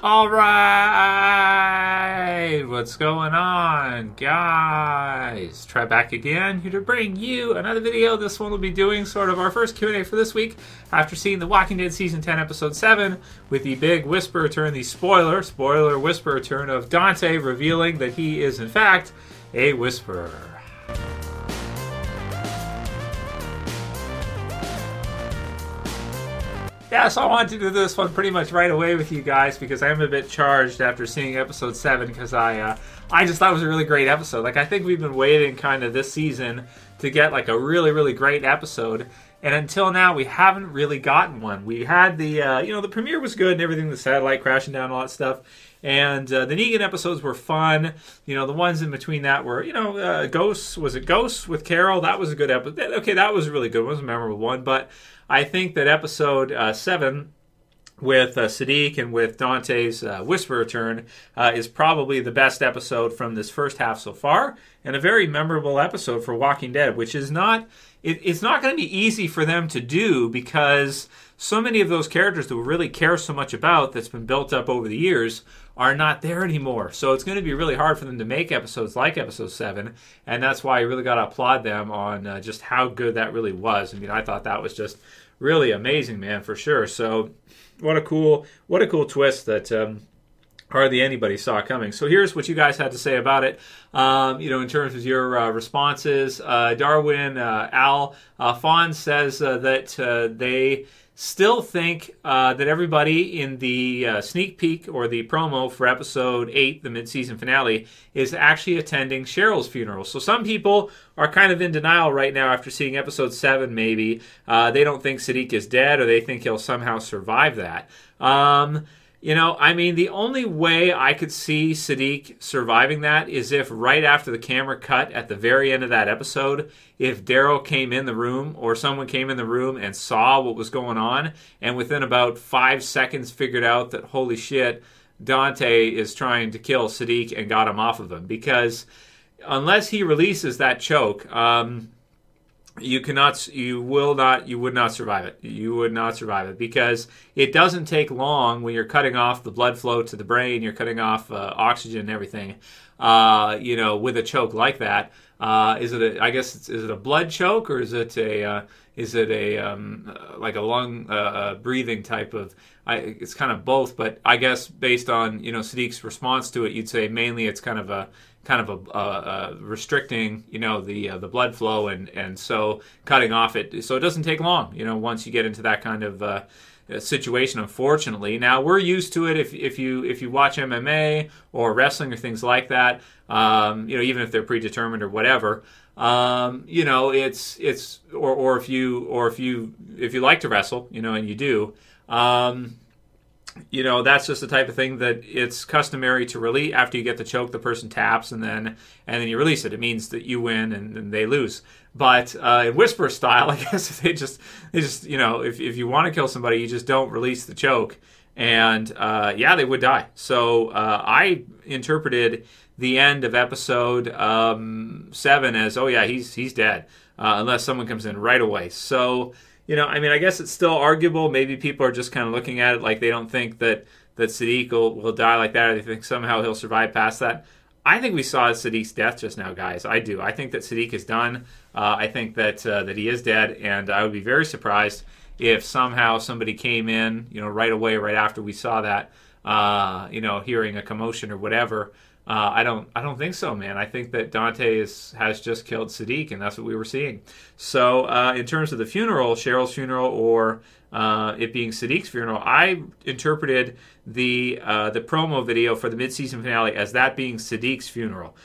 All right, what's going on, guys? Trev back again, here to bring you another video. This one will be doing sort of our first Q&A for this week after seeing The Walking Dead Season 10, Episode 7, with the big whisper return, the spoiler whisper return of Dante revealing that he is, in fact, a whisperer. Yeah, so I wanted to do this one pretty much right away with you guys because I am a bit charged after seeing episode 7 because I just thought it was a really great episode. Like, I think we've been waiting kind of this season to get like a really, really great episode, and until now we haven't really gotten one. We had the, the premiere was good and everything, the satellite crashing down, all that stuff, and the Negan episodes were fun. You know, the ones in between that were, Ghosts, was it Ghosts with Cheryl? That was a good episode. Okay, that was a really good one. It was a memorable one, but I think that episode 7 with Siddiq and with Dante's whisper return is probably the best episode from this first half so far, and a very memorable episode for Walking Dead, which is not, it's not going to be easy for them to do because so many of those characters that we really care so much about that's been built up over the years are not there anymore. So it's going to be really hard for them to make episodes like episode 7, and that's why I really got to applaud them on just how good that really was. I mean, I thought that was just really amazing, man, for sure. So what a cool twist that hardly anybody saw coming. So here's what you guys had to say about it. In terms of your responses, Darwin Alphonse says that they still think that everybody in the sneak peek or the promo for episode 8, the mid-season finale, is actually attending Cheryl's funeral. So some people are kind of in denial right now after seeing episode 7, maybe. They don't think Siddiq is dead, or they think he'll somehow survive that. The only way I could see Siddiq surviving that is if right after the camera cut at the very end of that episode, if Daryl came in the room or someone came in the room and saw what was going on and within about 5 seconds figured out that, holy shit, Dante is trying to kill Siddiq and got him off of him. Because unless he releases that choke, you would not survive it. You would not survive it because it doesn't take long when you're cutting off the blood flow to the brain, you're cutting off oxygen and everything, with a choke like that. Is it a blood choke, or is it a like a lung breathing type of? It's kind of both, but I guess based on Siddiq's response to it, you'd say mainly it's kind of a restricting the blood flow and so cutting off it, so it doesn't take long once you get into that kind of situation, unfortunately. Now we're used to it if you watch MMA or wrestling or things like that, even if they're predetermined or whatever, it's or if you like to wrestle, and you do, that's just the type of thing that it's customary to release. After you get the choke, the person taps and then you release it. It means that you win and they lose. But in whisper style, I guess they just if you want to kill somebody, you just don't release the choke, and they would die. So I interpreted the end of episode 7 as, oh yeah, he's dead, unless someone comes in right away. So I guess it's still arguable. Maybe people are just kind of looking at it like they don't think that Siddiq will die like that, or they think somehow he'll survive past that. I think we saw Siddiq's death just now, guys. I do. I think that Siddiq is done. I think that he is dead, and I would be very surprised if somehow somebody came in, right away, right after we saw that, hearing a commotion or whatever. I don't think so, man. I think that Dante has just killed Siddiq, and that's what we were seeing. So in terms of the funeral, Cheryl's funeral, or it being Siddiq's funeral, I interpreted the promo video for the mid-season finale as that being Siddiq's funeral.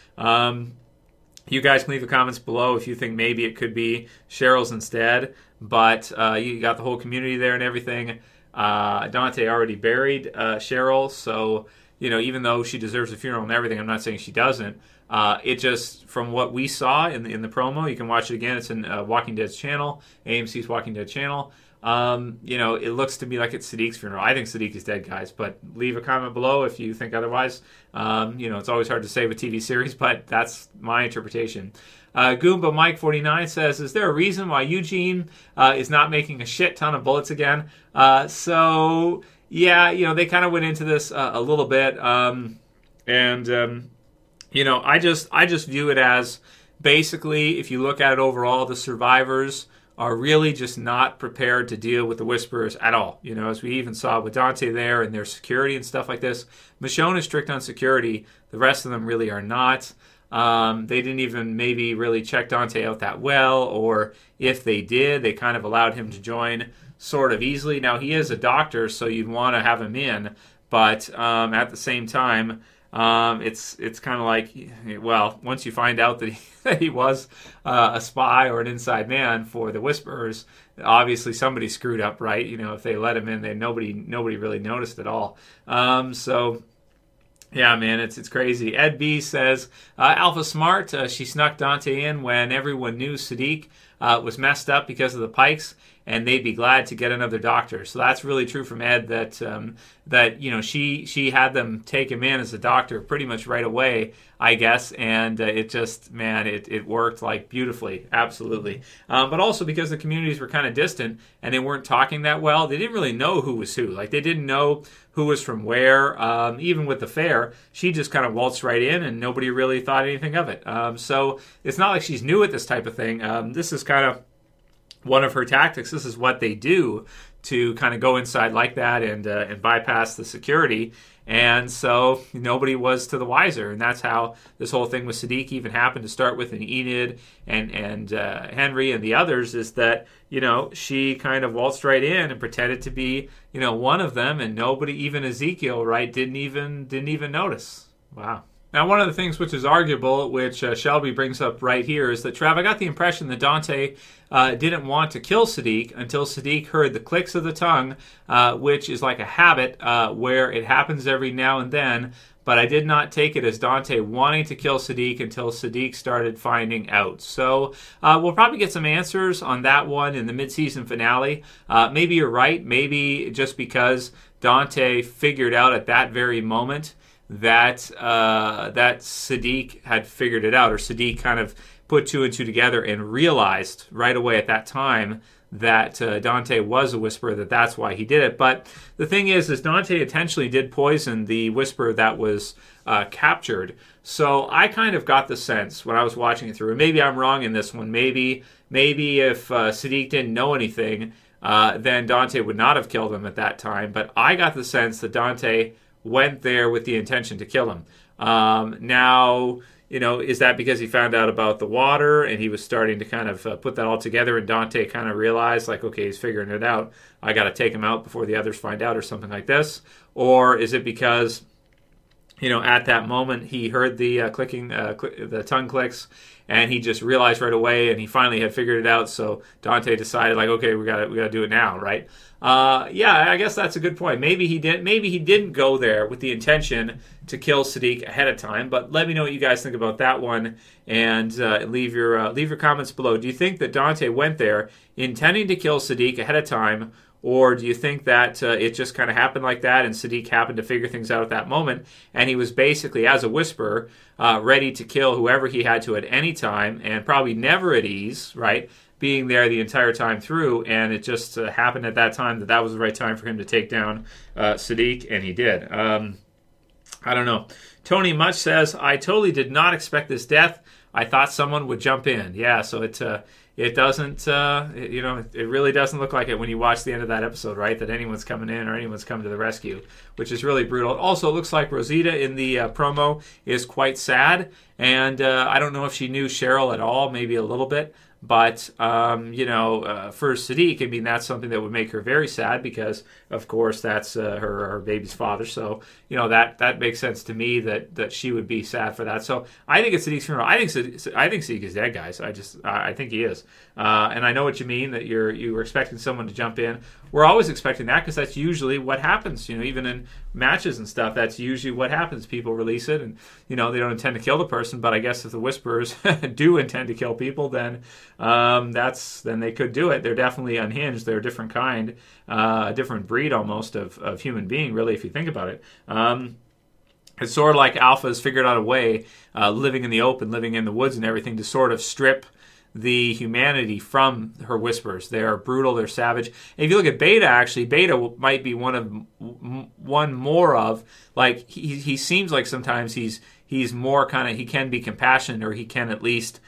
You guys can leave the comments below if you think maybe it could be Cheryl's instead, but you got the whole community there and everything. Dante already buried Cheryl, so even though she deserves a funeral and everything, I'm not saying she doesn't. It just, from what we saw in the promo, you can watch it again. It's in Walking Dead's channel, AMC's Walking Dead channel. It looks to me like it's Siddiq's funeral. I think Siddiq is dead, guys, but leave a comment below if you think otherwise. It's always hard to say with TV series, but that's my interpretation. Goomba Mike 49 says, is there a reason why Eugene is not making a shit ton of bullets again? yeah, they kind of went into this a little bit, I just view it as basically, if you look at it overall, the survivors are really just not prepared to deal with the Whisperers at all. As we even saw with Dante there and their security and stuff like this. Michonne is strict on security. The rest of them really are not. They didn't even maybe really check Dante out that well, or if they did, they kind of allowed him to join sort of easily. Now, he is a doctor, so you'd want to have him in, but at the same time, it's kind of like, well, once you find out that he was a spy or an inside man for the Whisperers, obviously somebody screwed up, right? If they let him in, nobody really noticed at all. Yeah, man, it's crazy. Ed B says, Alpha Smart, she snuck Dante in when everyone knew Siddiq was messed up because of the pikes, and they'd be glad to get another doctor. So that's really true from Ed, that she had them take him in as a doctor pretty much right away, I guess, and it just, man, it worked like beautifully, absolutely. But also because the communities were kind of distant and they weren't talking that well, they didn't really know who was who. Like, they didn't know who was from where. Even with the fair, she just kind of waltzed right in and nobody really thought anything of it. So it's not like she's new at this type of thing. This is kind of one of her tactics. This is what they do to kind of go inside like that and bypass the security. And so nobody was to the wiser. And that's how this whole thing with Siddiq even happened to start with, an Enid and Henry and the others, is that, she kind of waltzed right in and pretended to be, one of them, and nobody, even Ezekiel, right, didn't even notice. Wow. Now, one of the things which is arguable, which Shelby brings up right here, is that, Trev, I got the impression that Dante didn't want to kill Siddiq until Siddiq heard the clicks of the tongue, which is like a habit where it happens every now and then, but I did not take it as Dante wanting to kill Siddiq until Siddiq started finding out. So we'll probably get some answers on that one in the mid-season finale. Maybe you're right. Maybe just because Dante figured out at that very moment that Siddiq had figured it out, or Siddiq kind of put two and two together and realized right away at that time that Dante was a Whisperer, that's why he did it. But the thing is Dante intentionally did poison the Whisperer that was captured. So I kind of got the sense when I was watching it through, and maybe I'm wrong in this one, maybe if Siddiq didn't know anything, then Dante would not have killed him at that time. But I got the sense that Dante went there with the intention to kill him. Now, is that because he found out about the water and he was starting to kind of put that all together, and Dante kind of realized, like, okay, he's figuring it out, I got to take him out before the others find out, or something like this? Or is it because, at that moment he heard the clicking, the tongue clicks, and he just realized right away, and he finally had figured it out, so Dante decided, like, okay, we got to do it now, right? Yeah, I guess that's a good point. Maybe he didn't go there with the intention to kill Siddiq ahead of time. But let me know what you guys think about that one, and leave your comments below. Do you think that Dante went there intending to kill Siddiq ahead of time, or do you think that it just kind of happened like that, and Siddiq happened to figure things out at that moment, and he was basically, as a Whisperer, ready to kill whoever he had to at any time, and probably never at ease, right? Being there the entire time through, and it just happened at that time that was the right time for him to take down Siddiq, and he did. I don't know. Tony Much says, I totally did not expect this death. I thought someone would jump in. Yeah, so it doesn't, it really doesn't look like it when you watch the end of that episode, right? That anyone's coming in or anyone's coming to the rescue, which is really brutal. It also looks like Rosita in the promo is quite sad, and I don't know if she knew Cheryl at all, maybe a little bit. But, for Siddiq, I mean, that's something that would make her very sad because, of course, that's her baby's father. So, that makes sense to me that she would be sad for that. So I think it's Siddiq's funeral. I think Siddiq is dead, guys. I think he is. And I know what you mean, that you were expecting someone to jump in. We're always expecting that because that's usually what happens. Even in matches and stuff, that's usually what happens. People release it, and they don't intend to kill the person. But I guess if the Whisperers do intend to kill people, then they could do it. They're definitely unhinged. They're a different kind, a different breed almost of human being, really, if you think about it. It's sort of like Alpha has figured out a way, living in the open, living in the woods and everything, to sort of strip the humanity from her whispers. They are brutal, they're savage. And if you look at Beta, actually, Beta might be one more of, like, he seems like sometimes he's more kind of, he can be compassionate, or he can at least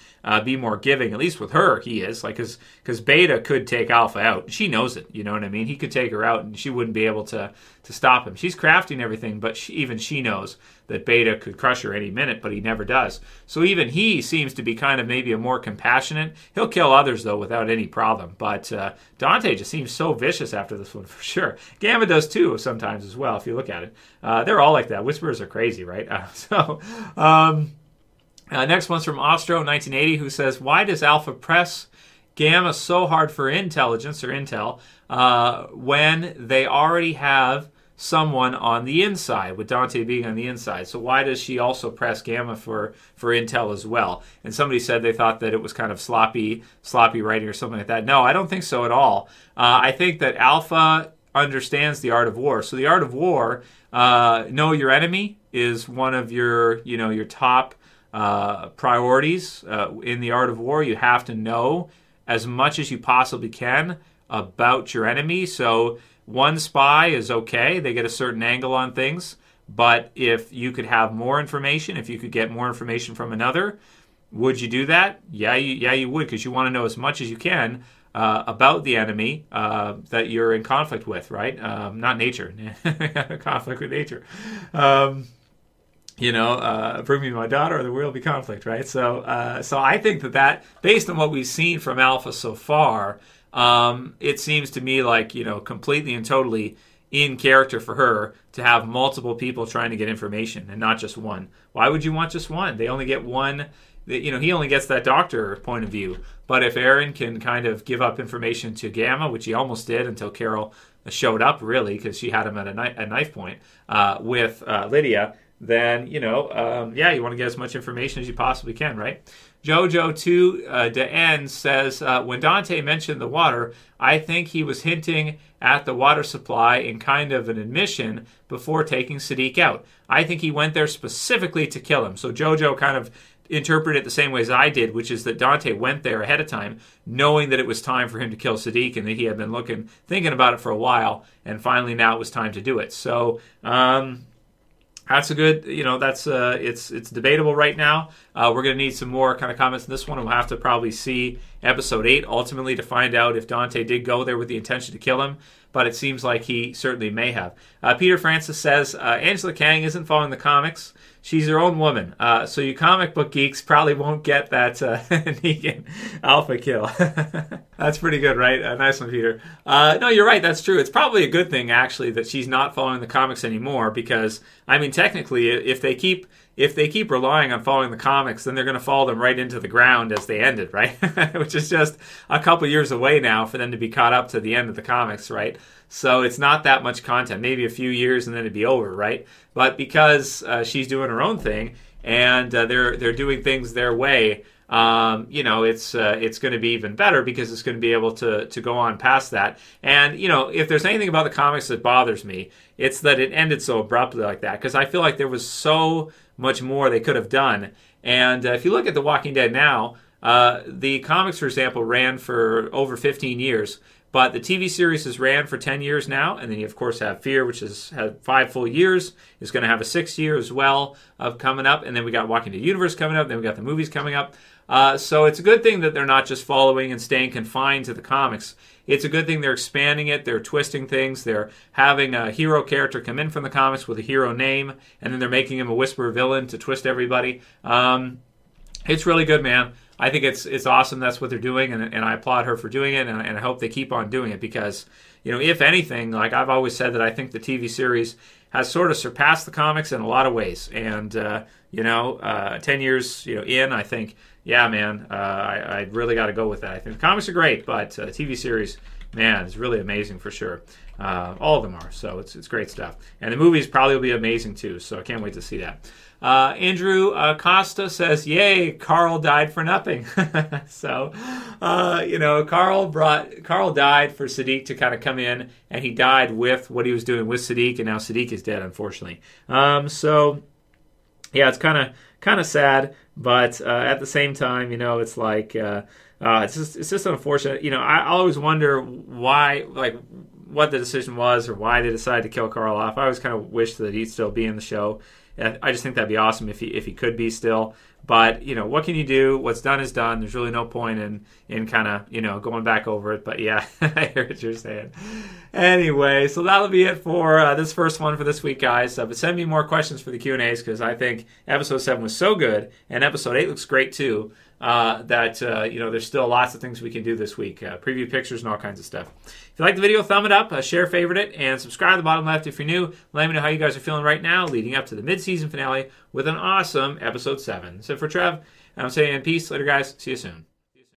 be more giving. At least with her, he is, like, because Beta could take Alpha out. She knows it, you know what I mean? He could take her out, and she wouldn't be able to stop him. She's crafty and everything, but even she knows that Beta could crush her any minute, but he never does. So even he seems to be kind of maybe a more compassionate. He'll kill others, though, without any problem. But Dante just seems so vicious after this one, for sure. Gamma does, too, sometimes as well, if you look at it. They're all like that. Whisperers are crazy, right? Next one's from Ostro, 1980, who says, why does Alpha press Gamma so hard for intelligence, or intel, when they already have someone on the inside, with Dante being on the inside? So why does she also press Gamma for intel as well? And somebody said they thought that it was kind of sloppy writing or something like that. No, I don't think so at all. I think that Alpha understands the art of war. So the art of war, know your enemy, is one of your top priorities in the art of war. You have to know as much as you possibly can about your enemy. So one spy is okay. They get a certain angle on things. But if you could have more information, if you could get more information from another, would you do that? Yeah, you would, because you want to know as much as you can about the enemy that you're in conflict with, right? Not nature. Conflict with nature. Bring me my daughter or there will be conflict, right? So I think that based on what we've seen from Alpha so far, it seems to me like, completely and totally in character for her to have multiple people trying to get information and not just one. Why would you want just one? They only get one. He only gets that doctor point of view. But if Aaron can kind of give up information to Gamma, which he almost did until Carol showed up, really, because she had him at a knife point with Lydia, then, you want to get as much information as you possibly can, right? Jojo2 DeN says, when Dante mentioned the water, I think he was hinting at the water supply in kind of an admission before taking Siddiq out. I think he went there specifically to kill him. So Jojo kind of interpreted it the same way as I did, which is that Dante went there ahead of time, knowing that it was time for him to kill Siddiq, and that he had been thinking about it for a while, and finally now it was time to do it. So, that's a good, it's debatable right now. We're going to need some more kind of comments on this one. We'll have to probably see episode 8 ultimately to find out if Dante did go there with the intention to kill him, but it seems like he certainly may have. Peter Francis says, Angela Kang isn't following the comics. She's her own woman. So you comic book geeks probably won't get that Negan Alpha kill. That's pretty good, right? Nice one, Peter. No, you're right. That's true. It's probably a good thing, actually, that she's not following the comics anymore, because, I mean, technically, if they keep relying on following the comics, then they're going to follow them right into the ground as they ended, right? Which is just a couple years away now for them to be caught up to the end of the comics, right? So it's not that much content, maybe a few years and then it'd be over, right? But because she's doing her own thing and they're doing things their way, it's going to be even better because it's going to be able to go on past that. And, if there's anything about the comics that bothers me, it's that it ended so abruptly like that, because I feel like there was so much more they could have done. And if you look at The Walking Dead now, the comics, for example, ran for over 15 years. But the TV series has ran for 10 years now, and then you, of course, have Fear, which has had 5 full years. It's going to have a 6th year as well of coming up, and then we got Walking Dead Universe coming up, then we got the movies coming up. So it's a good thing that they're not just following and staying confined to the comics. It's a good thing they're expanding it, they're twisting things, they're having a hero character come in from the comics with a hero name, and then they're making him a whisper villain to twist everybody. It's really good, man. I think it's awesome that's what they're doing, and I applaud her for doing it, and I hope they keep on doing it because, if anything, like I've always said that I think the TV series has sort of surpassed the comics in a lot of ways. And, 10 years in, I think, yeah, man, I really got to go with that. I think the comics are great, but the TV series, man, is really amazing for sure. All of them are, so it's great stuff. And the movies probably will be amazing too, so I can't wait to see that. Andrew Costa says, yay, Carl died for nothing. So, Carl died for Siddiq to kind of come in, and he died with what he was doing with Siddiq, and now Siddiq is dead, unfortunately. So, yeah, it's kind of sad, but at the same time, it's like It's just unfortunate. You know, I always wonder why, like, what the decision was or why they decided to kill Carl off. I always kind of wish that he'd still be in the show. I just think that'd be awesome if he could be still. But, you know, what can you do? What's done is done. There's really no point in kind of, you know, going back over it. But yeah, I hear what you're saying. Anyway, so that'll be it for this first one for this week, guys. But send me more questions for the Q&As because I think episode 7 was so good and episode 8 looks great too. That you know, there's still lots of things we can do this week. Preview pictures and all kinds of stuff. If you like the video, thumb it up, share, favorite it, and subscribe at the bottom left if you're new. Let me know how you guys are feeling right now leading up to the mid-season finale with an awesome episode 7. So for Trev, I'm saying peace. Later, guys. See you soon.